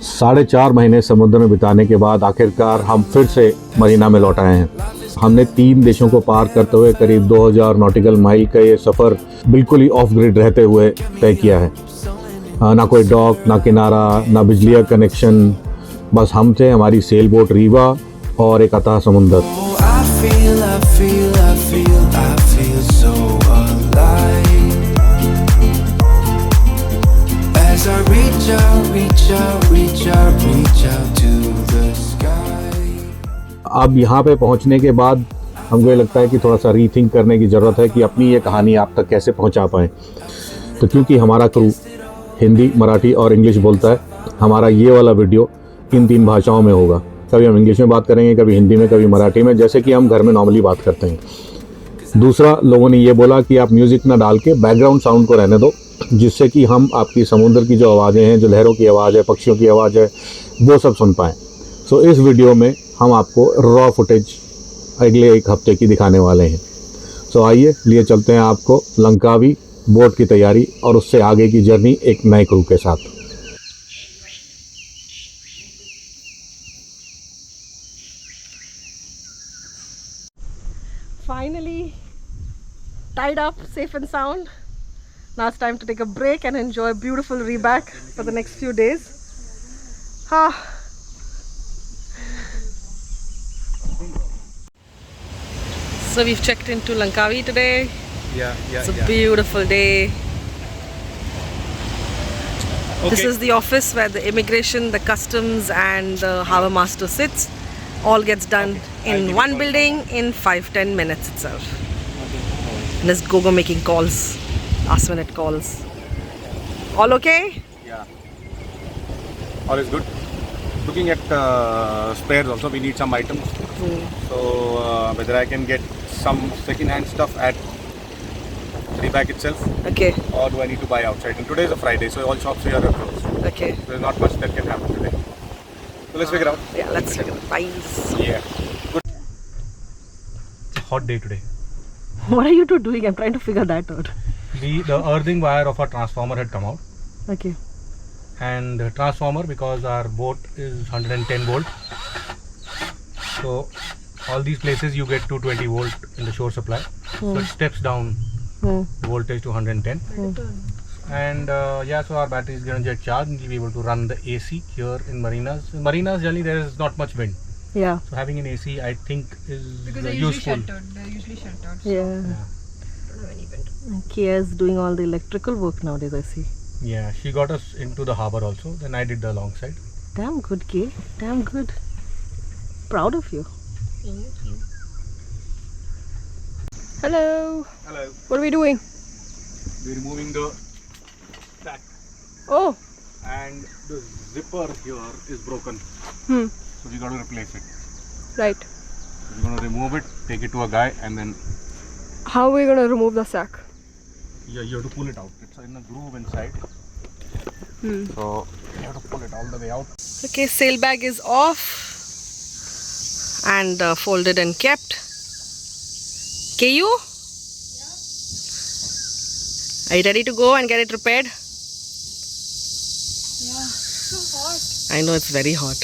4.5 महीने समुद्र में बिताने के बाद आखिरकार हम फिर से मरीना में लौट आए हैं। हमने 3 देशों को पार करते हुए करीब 2000 नॉटिकल माइल का ये सफ़र बिल्कुल ही ऑफ ग्रिड रहते हुए तय किया है। ना कोई डॉक, ना किनारा, ना बिजली का कनेक्शन, बस हम थे, हमारी सेल बोट रीवा और एक अथाह समुंदर। अब यहाँ पे पहुँचने के बाद हमको ये लगता है कि थोड़ा सा रीथिंक करने की ज़रूरत है कि अपनी ये कहानी आप तक कैसे पहुँचा पाएँ। तो क्योंकि हमारा क्रू हिंदी, मराठी और इंग्लिश बोलता है, हमारा ये वाला वीडियो इन 3 भाषाओं में होगा। कभी हम इंग्लिश में बात करेंगे, कभी हिंदी में, कभी मराठी में, जैसे कि हम घर में नॉर्मली बात करते हैं। दूसरा, लोगों ने ये बोला कि आप म्यूज़िक ना डाल के बैकग्राउंड साउंड को रहने दो, जिससे कि हम आपकी समुद्र की जो आवाज़ें हैं, जो लहरों की आवाज़ है, पक्षियों की आवाज़ है, वो सब सुन पाएँ। सो इस वीडियो में हम आपको रॉ फुटेज अगले 1 हफ्ते की दिखाने वाले हैं। सो आइए लिए चलते हैं आपको लंकावी बोट की तैयारी और उससे आगे की जर्नी एक नए क्रू के साथ। Finally tied up safe and sound. Now it's time to take a break and enjoy a beautiful Rebag for the next few days. So we've checked into Langkawi today. It's a beautiful day. Okay. This is the office where the immigration, the customs and the harbour master sits. All gets done in one building in 5-10 minutes itself. And there's Gogo making calls, last minute calls. All okay? Yeah. All is good. Looking at spares also, we need some items. So whether I can get some second-hand stuff at Rebag itself. Okay. Or do I need to buy outside? And today is a Friday, so all shops here are closed. Okay. There's not much that can happen today. So let's figure out. Yeah, let's figure it out. Bye. Yeah. Good. It's a hot day today. What are you two doing? I'm trying to figure that out. The earthing wire of our transformer had come out. Okay. And the transformer, because our boat is 110 volt, so all these places you get 220 volt in the shore supply, so it steps down voltage to 110. And so our battery is going to get charged and we'll be able to run the AC here in marinas. In marinas generally there is not much wind, Yeah. so having an AC I think is Because they're useful. usually sheltered. So Yeah. Yeah. don't have any wind. And Kia is doing all the electrical work nowadays, I see. Yeah, she got us into the harbour also, then I did the long side. Damn good, Kay. Damn good. Proud of you. Hello. Hello. What are we doing? We're removing the tack Oh. and the zipper here is broken, Hmm. so we got to replace it. Right. We're going to remove it, take it to a guy, and then How are we gonna remove the sack? you have to pull it out. It's in a groove inside, so you have to pull it all the way out. Okay, sail bag is off and folded and kept. KU? Are you ready to go and get it repaired? Yeah, so hot. I know it's very hot.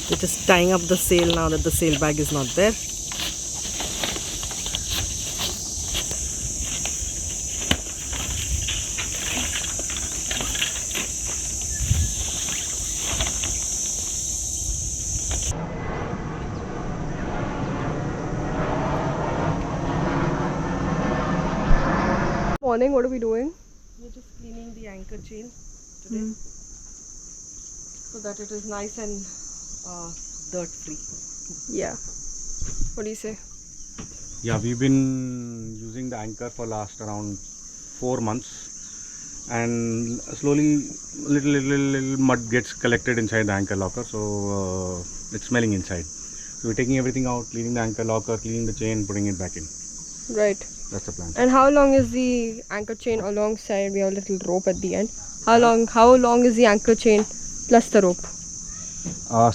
We're just tying up the sail now that the sail bag is not there. Morning, what are we doing? We're just cleaning the anchor chain today so that it is nice and dirt free. Yeah. What do you say? Yeah, we've been using the anchor for last around 4 months, and slowly little mud gets collected inside the anchor locker, so it's smelling inside. So we're taking everything out, cleaning the anchor locker, cleaning the chain, putting it back in. Right. That's the plan. And how long is the anchor chain alongside? We have a little rope at the end. How long is the anchor chain plus the rope?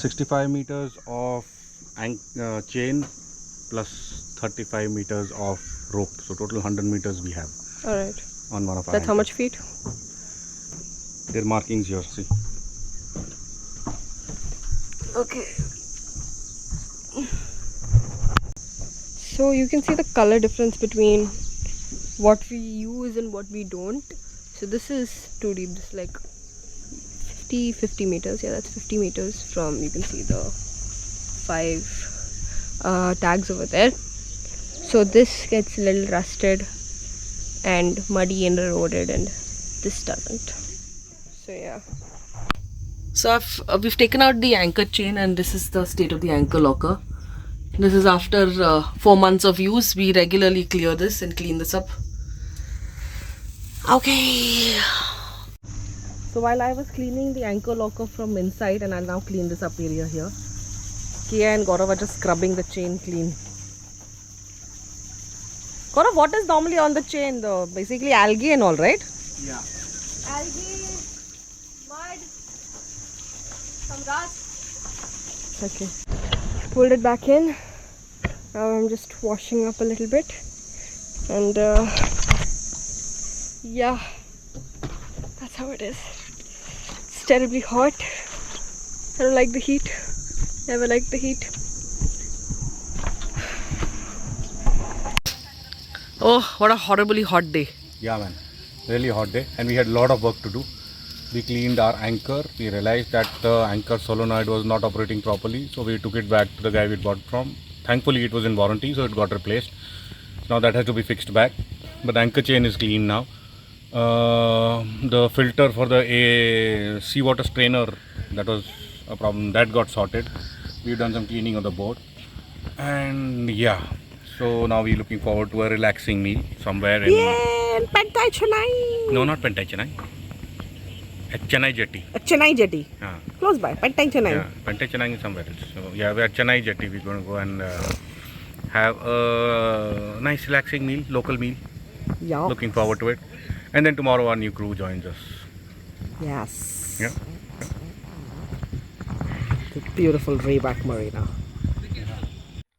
65 meters of chain plus 35 meters of rope, so total 100 meters we have Alright. on one of our That's how anchors. much feet? Their markings here, see. Okay. So you can see the color difference between what we use and what we don't. So this is too deep. This is like 50 meters. Yeah, that's 50 meters from, you can see the 5 tags over there. So this gets a little rusted and muddy and eroded, and this doesn't. So yeah. So we've taken out the anchor chain, and this is the state of the anchor locker. This is after 4 months of use. We regularly clear this and clean this up. Okay. So while I was cleaning the anchor locker from inside, and I'll now clean this up area here, Kia and Gaurav are just scrubbing the chain clean. Gaurav, what is normally on the chain though? Basically algae and all, right? Yeah. Algae, mud, some rust. Okay. Pulled it back in. Now I'm just washing up a little bit, and yeah, that's how it is. It's terribly hot. I don't like the heat. Never liked the heat. Oh, what a horribly hot day. Yeah, man. Really hot day. And we had a lot of work to do. We cleaned our anchor. We realized that the anchor solenoid was not operating properly. So we took it back to the guy we bought from. Thankfully, it was in warranty, so it got replaced. Now that has to be fixed back. But the anchor chain is clean now. The filter for the seawater strainer, that was a problem. That got sorted. We've done some cleaning of the boat. And yeah. So now we're looking forward to a relaxing meal somewhere in... Yeah, Pantai Chennai. No, not Pantai Chennai. At Chennai Jetty. Chennai Jetty. Yeah. Close by, Pantai Chennai. Yeah, Pantai Chennai is somewhere else. So yeah, we're at Chennai Jetty. We're going to go and have a nice relaxing meal, local meal. Yeah. Looking forward to it. And then tomorrow our new crew joins us. Yes. Yeah. The beautiful Rayback Marina.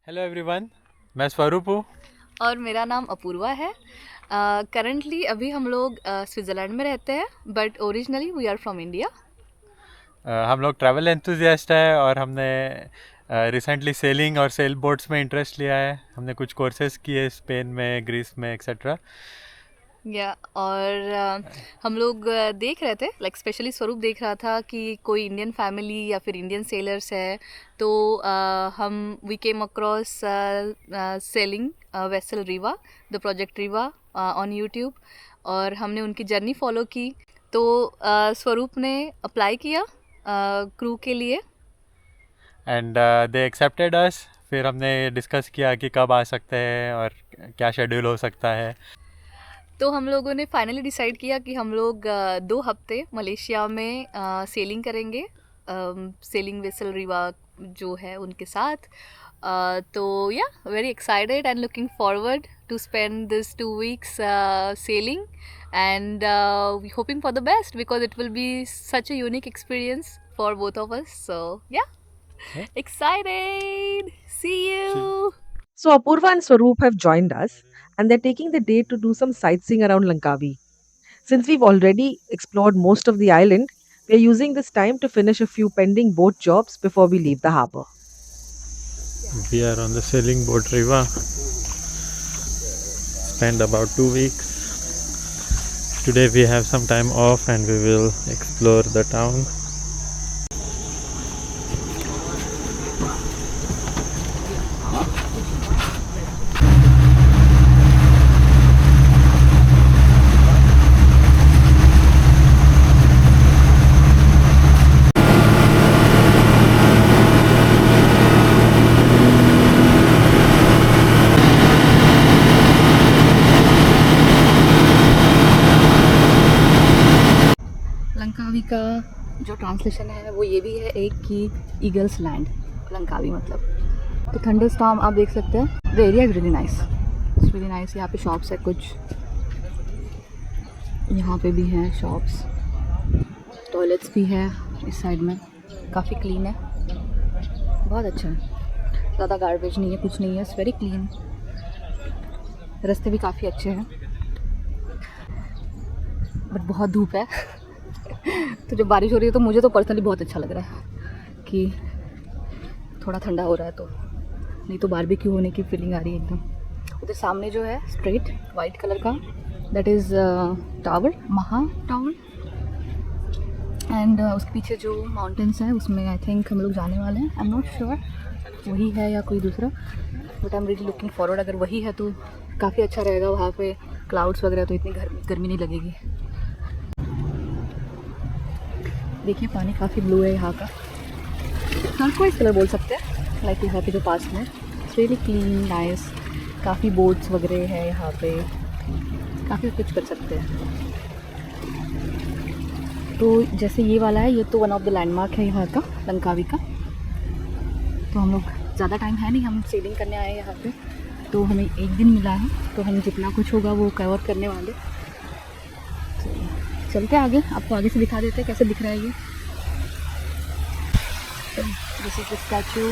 Hello everyone, मैं स्वरूप हूँ और मेरा नाम अपूर्वा है। Currently अभी हम लोग स्विट्ज़रलैंड में रहते हैं, but originally we are from India. हम लोग ट्रैवल एंथुजियास्ट है और हमने रिसेंटली सेलिंग और सेल बोट्स में इंटरेस्ट लिया है। हमने कुछ कोर्सेज किए स्पेन में, ग्रीस में, एक्सेट्रा। या और हम लोग देख रहे थे, लाइक स्पेशली स्वरूप देख रहा था कि कोई इंडियन फैमिली या फिर इंडियन सेलर्स है, तो हम we came across sailing vessel Riva, the project Riva on YouTube, और हमने उनकी जर्नी फॉलो की। तो स्वरूप ने अप्लाई किया क्रू के लिए एंड दे एक्सेप्टेड अस। फिर हमने डिस्कस किया कि कब आ सकते हैं और क्या शेड्यूल हो सकता है। तो हम लोगों ने फाइनली डिसाइड किया कि हम लोग 2 हफ्ते मलेशिया में सेलिंग करेंगे, सेलिंग वेसल रीवा जो है उनके साथ। तो yeah very excited and looking forward to spend this 2 weeks sailing, and hoping for the best because it will be such a unique experience for both of us. So yeah excited, see you. So Apurva and Swaroop have joined us, and they're taking the day to do some sightseeing around Langkawi. Since we've already explored most of the island, we're using this time to finish a few pending boat jobs before we leave the harbour. We are on the sailing boat Riva. Spend about 2 weeks. Today we have some time off and we will explore the town. Langkawi का जो translation है वो ये भी है एक कि eagles land, Langkawi मतलब। तो थंडर स्टॉर्म आप देख सकते हैं। The area is really nice, it's really nice. यहाँ पे शॉप्स है कुछ, यहाँ पे भी हैं शॉप्स, टॉयलेट्स भी है इस साइड में, काफ़ी क्लीन है, बहुत अच्छा है। ज़्यादा गार्बेज नहीं है, कुछ नहीं है, इट्स वेरी क्लीन। रास्ते भी काफ़ी अच्छे हैं, बट बहुत धूप है तो जब बारिश हो रही है तो मुझे तो पर्सनली बहुत अच्छा लग रहा है कि थोड़ा ठंडा हो रहा है, तो नहीं तो बारबेक्यू होने की फीलिंग आ रही है एकदम। उधर सामने जो है स्ट्रेट वाइट कलर का, दैट इज़ टावर, महा टावर, एंड उसके पीछे जो माउंटेन्स हैं उसमें आई थिंक हम लोग जाने वाले हैं। आई एम नॉट श्योर वही है या कोई दूसरा, but I am really looking forward. अगर वही है तो काफ़ी अच्छा रहेगा, वहाँ पे क्लाउड्स वगैरह तो इतनी गर्मी नहीं लगेगी। देखिए पानी काफ़ी ब्लू है यहाँ का, टर्कोइज कलर बोल सकते हैं, लाइक यहाँ पे जो पास में इट्स रियली क्लीन नाइस। काफ़ी बोट्स वगैरह है यहाँ पे, काफ़ी कुछ कर सकते हैं। तो जैसे ये वाला है, ये तो वन ऑफ द लैंडमार्क है यहाँ का, लंकावी का। तो हम लोग ज़्यादा टाइम है नहीं, हम सेलिंग करने आए हैं यहाँ पे, तो हमें एक दिन मिला है, तो हम जितना कुछ होगा वो कवर करने वाले। तो चलते हैं आगे, आपको आगे से दिखा देते हैं कैसे दिख रहा है ये। दिस इज द स्टैचू,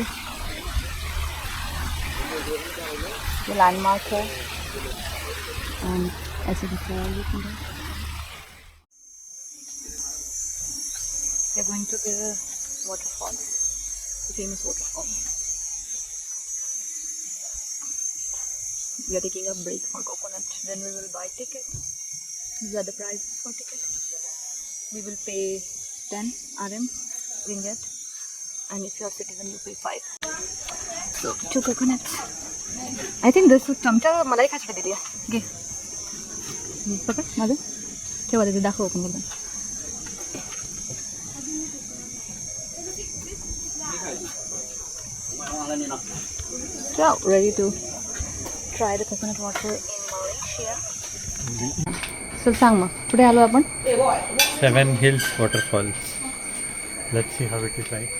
ये लैंडमार्क है, एंड ऐसे दिख रहा है ये पूरा। We are going to the waterfall, the famous waterfall. We are taking a break for coconut. Then we will buy ticket. These are the prices for ticket. We will pay 10 RM ringgit, and if you are citizen, you pay 5. So 2 coconuts. I think this चमचा मलाई खायचं दिली आहे. घे. पकड माझं. ठेवा तिथे दाखव ओपन करून. So ready to try the coconut water in Malaysia. So सांग मग कुठे आलो आपण? 7 Hills Waterfalls. Let's see how it is like.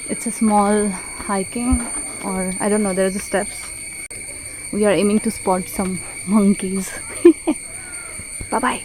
It's a small hiking, or I don't know, there are the steps. We are aiming to spot some monkeys. Bye bye.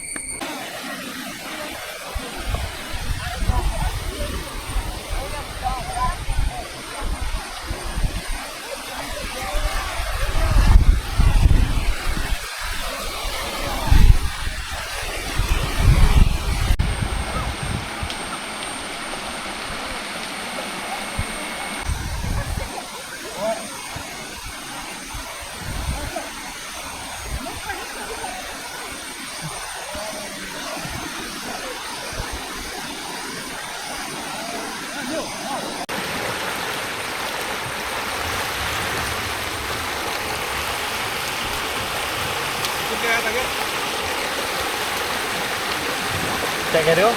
क्या कह रहे हो?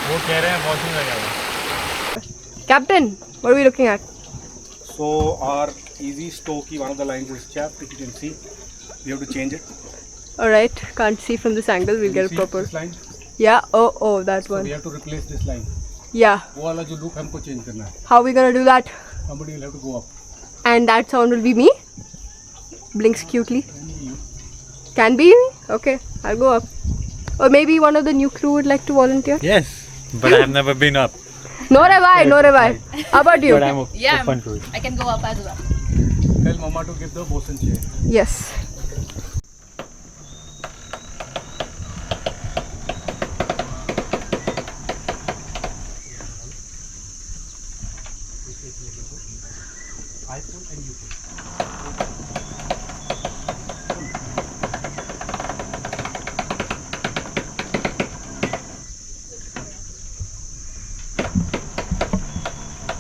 वो कह रहे हैं मौसम लगा। Captain, what are we looking at? So our easy stoky, one of the lines is chapped. If you can see, we have to change it. Alright, can't see from this angle, we'll get a See proper. this line? Yeah, oh, that So one. we have to replace this line. Yeah, वो वाला जो look हमको change करना है. how are we gonna do that? Somebody will have to go up. And that sound will be me? Blinks cutely. Can be me? Okay, I'll go up. Or maybe one of the new crew would like to volunteer. Yes, but I have never been up. Nor have I, nor have I. How about you? But I'm open to it. I can go up as well. Tell Mama to give the bosun chair. Yes. iPhone and you.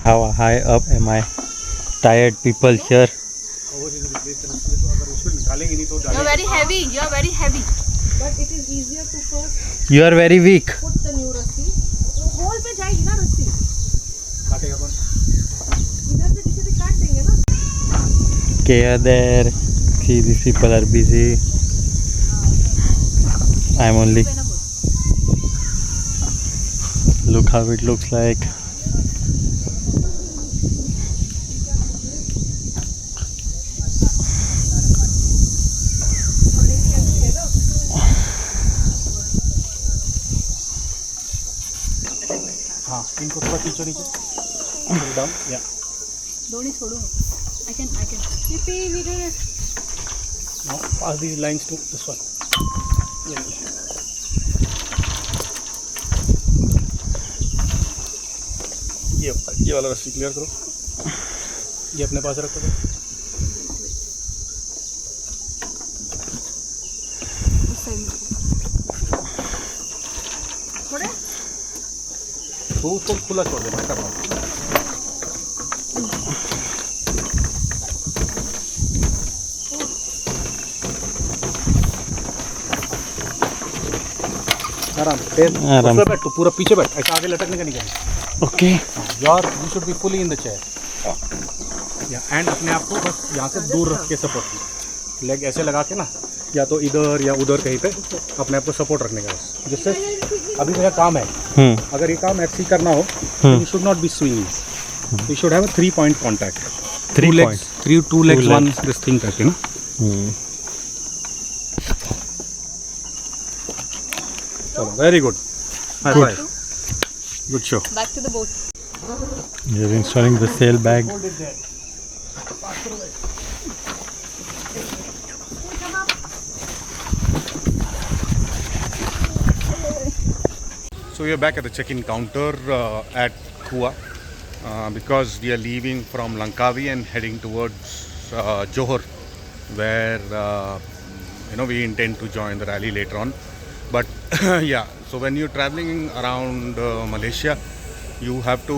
How high up am I? Tired people here. डालेंगे नहीं तो You're very heavy. You're very heavy. But it is easier to first You are very weak. put the new rassi. वो whole पे जाएगी ना रस्सी, काटेगा कौन? इधर से पीछे से काट देंगे ना. Okay, there. See, these people are busy. I'm only. Look how it looks like. हाँ, इनको थोड़ा खींचो नीचे. Down. Yeah. Don't छोड़ो. I can. Yippee, we did it. Now pass these lines to this one. Yeah. ये वाला रस्सी clear करो, ये अपने पास रखो। तो उसको खुला छोड़ देना, कर रहा हूँ। आराम से बैठ, तो पूरा पीछे बैठ, ऐसा आगे लटकने का नहीं करना। Okay. You should be fully in the chair. या एंड अपने आप को बस यहाँ से दूर रख के सपोर्ट, लेग ऐसे लगा के ना, या तो इधर या उधर कहीं पे अपने आप को सपोर्ट रखने का, बस जिससे अभी मेरा काम है। अगर ये काम ऐसे ही करना हो तो you should not be swinging, you should have a 3 point contact, 2 legs 1 this thing करके ना। चलो, very good, high five, good show. Back to the boat. We are installing the sail bag. So we are back at the check-in counter at Khua because we are leaving from Langkawi and heading towards Johor, where we intend to join the rally later on. But yeah, so when you're traveling around Malaysia, you have to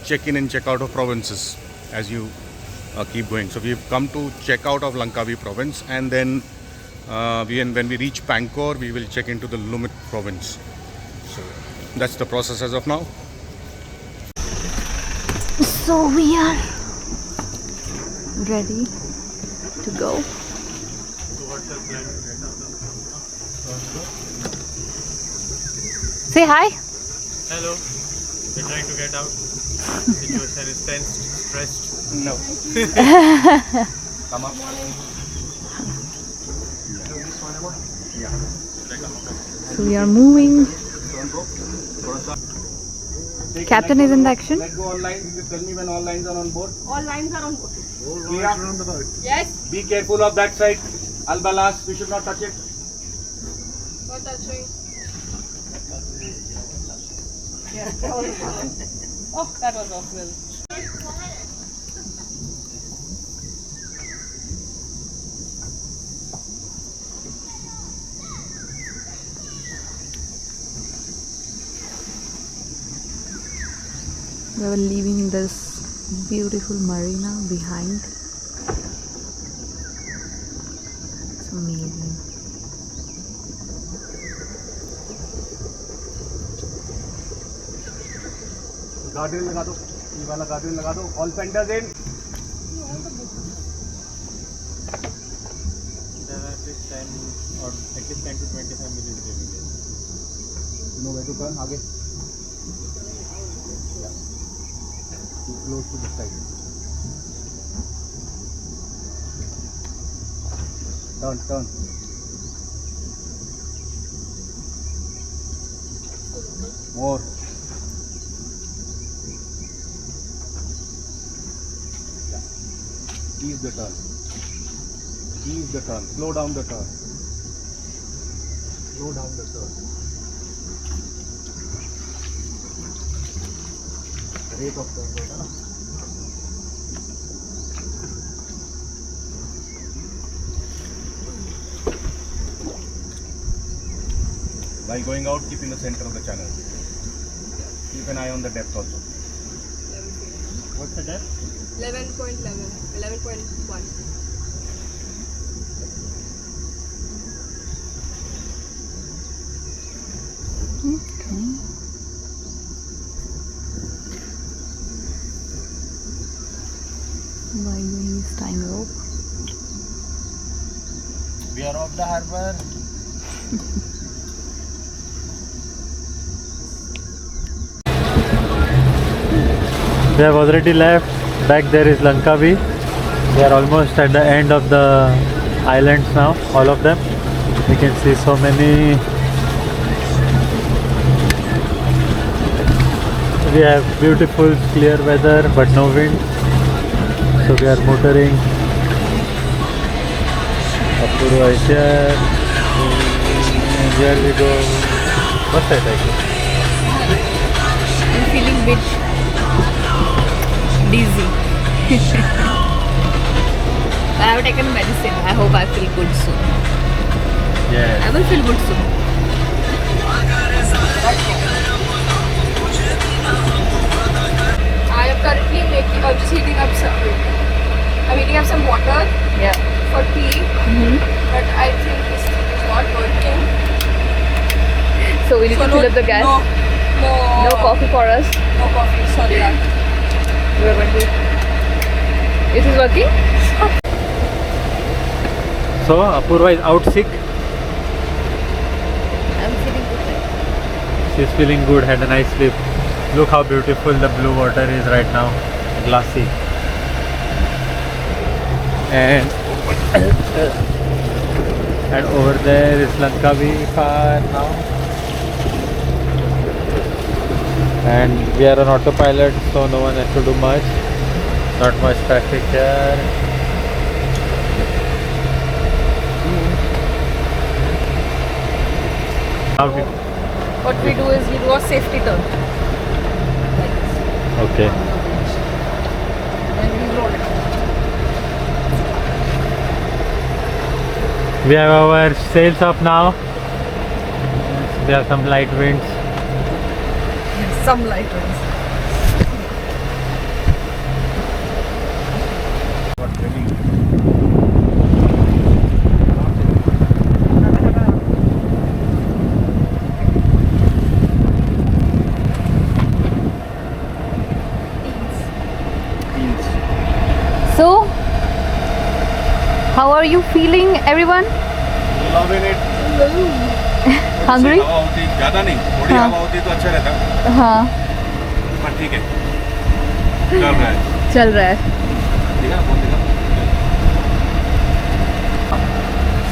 check in and check out of provinces as you keep going. So we've come to check out of Langkawi province, and then when we reach Pankor, we will check into the Lumut province. So that's the process as of now. So we are ready to go. Say hi. Hello. We're trying to get out. Situation is tense, stressed. No. Come up. So we are moving. Captain is in the action. Let go all lines. You tell me when all lines are on board. All lines are on board. All lines are on the boat. Yes. Be careful of that side. Al-Balas, we should not touch it. Not touching. Oh, that was awesome. We are leaving this beautiful marina behind. It's amazing. Garden लगा दो, ये वाला garden लगा दो. All fenders in. There are 10 or at least 10 to 25 minutes living here. You know where to turn. आगे. Too close to the side. Turn. More. Ease the turn. Slow down the turn. Rate of turn होता ना. While going out, keep in the center of the channel. Keep an eye on the depth also. What's the depth? 11.1. By doing this time rope. We are off the harbor. We have already left. Back there is Langkawi. We are almost at the end of the islands now, all of them. We can see so many. We have beautiful clear weather but no wind. So we are motoring. Apurva is here. And here we go. What's that like? I'm feeling bit dizzy. I have taken medicine. I hope I feel good soon. Yeah. I will feel good soon. I am currently making. I'm just heating up some. I'm heating up some water Yeah. for tea, but I think this thing is not working. So we need to fill up the gas. No coffee for us. No coffee. Sorry, yaar. We are going to. This is working? So Apurva is out sick. I'm feeling good. She's feeling good. Had a nice sleep. Look how beautiful the blue water is right now. Glassy. And over there is Langkawi far now. And we are on autopilot, so no one has to do much. Not much traffic here. What we do is we do a safety turn. Okay. And we roll it. We have our sails up now. We have some light winds. Some light ones. So, how are you feeling, everyone? Loving it. Hungry? हवा होती ज़्यादा नहीं, थोड़ी हाँ। हवा होती तो अच्छा रहता, हाँ, पर ठीक है, चल रहा है, चल रहा है. ठीक है, फोन दिखा.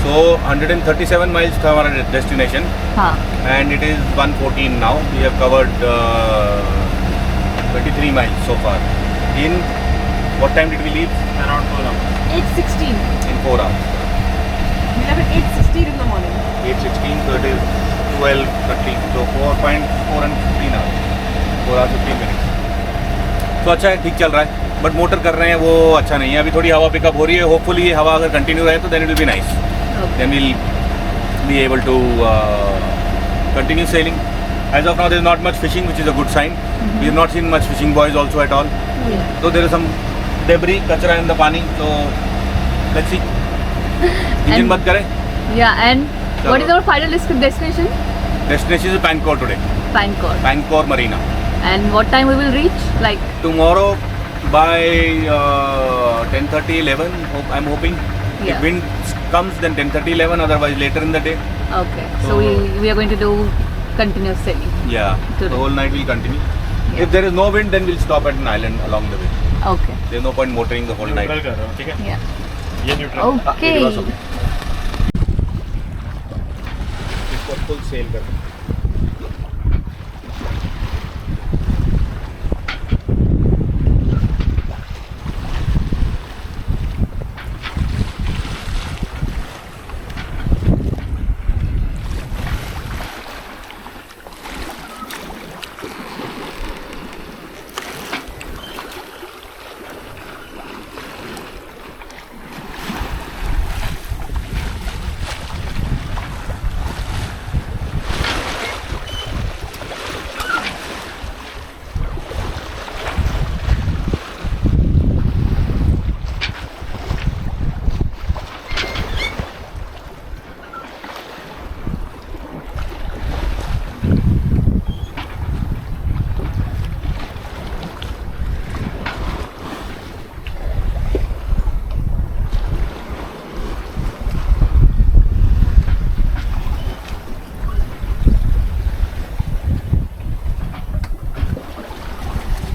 So 137 miles था हमारा destination, हाँ. and it is 114 now. We have covered 23 miles so far. In what time did we leave? Around 4 hours. 8:16. In 4 hours. We left at 8:16 in the morning. 8:16, so it is 12:30. So 4.4 and 15 hours. 4 hours 15 minutes. तो अच्छा है, ठीक चल रहा है, but motor कर रहे हैं वो अच्छा नहीं है. अभी थोड़ी हवा पिकअप हो रही है. होपफुली ये हवा अगर कंटिन्यू रहे तो then it will be nice. Then we'll be able to continue sailing. As of now, there is not much fishing, which is a good sign. We have not seen much fishing boys also at all. So there is some debris, kachra in the pani. So let's see. Engine And- बंद करें. Yeah, and what is Chalo. our final destination? Destination is Pancor today. Pancor. Pancor Marina. And what time we will reach? Like, Tomorrow by 10:30, 11. I'm hoping. Yeah. If wind comes, then 10:30, 11. Otherwise, later in the day. okay. So So- we are going to do continuous sailing. Yeah. Today. The whole night will continue. Yeah. If there is no wind, then we'll stop at an island along the way. Okay. There's no point motoring the whole night. Yeah. ये neutral. Okay. इसको full sell कर.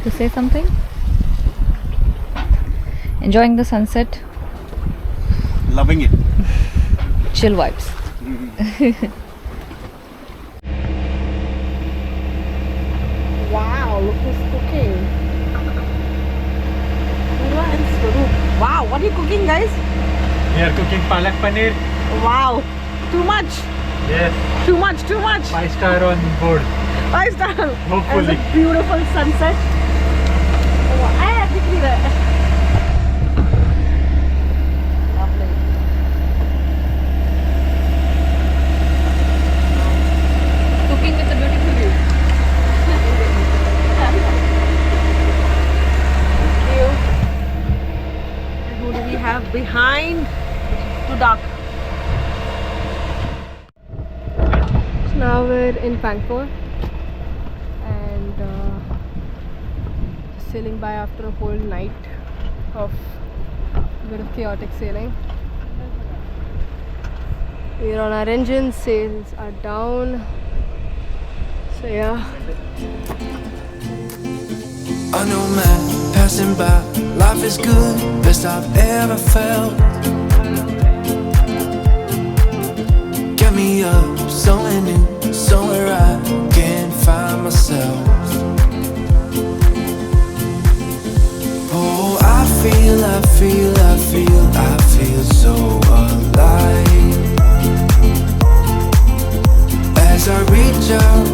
To say something? Enjoying the sunset, Loving it. chill vibes. Wow, look who's cooking. Purva and Swaroop. Wow, what are you cooking, guys? We are cooking palak paneer. Wow, too much. Yes. Too much, too much. 5-star on board. 5 star. Hopefully. And the beautiful sunset. Oh, and the दिख नहीं रहा है. Lovely. Cooking with a beautiful view. And who do we have behind? Too dark. So now we're in Pangkor and sailing by after a whole night of a bit of chaotic sailing. We're on our engines, sails are down. So yeah. I know man passing by, life is good, best I've ever felt. Get me up, somewhere new, somewhere I can find myself. Oh, I feel so alive. As I reach out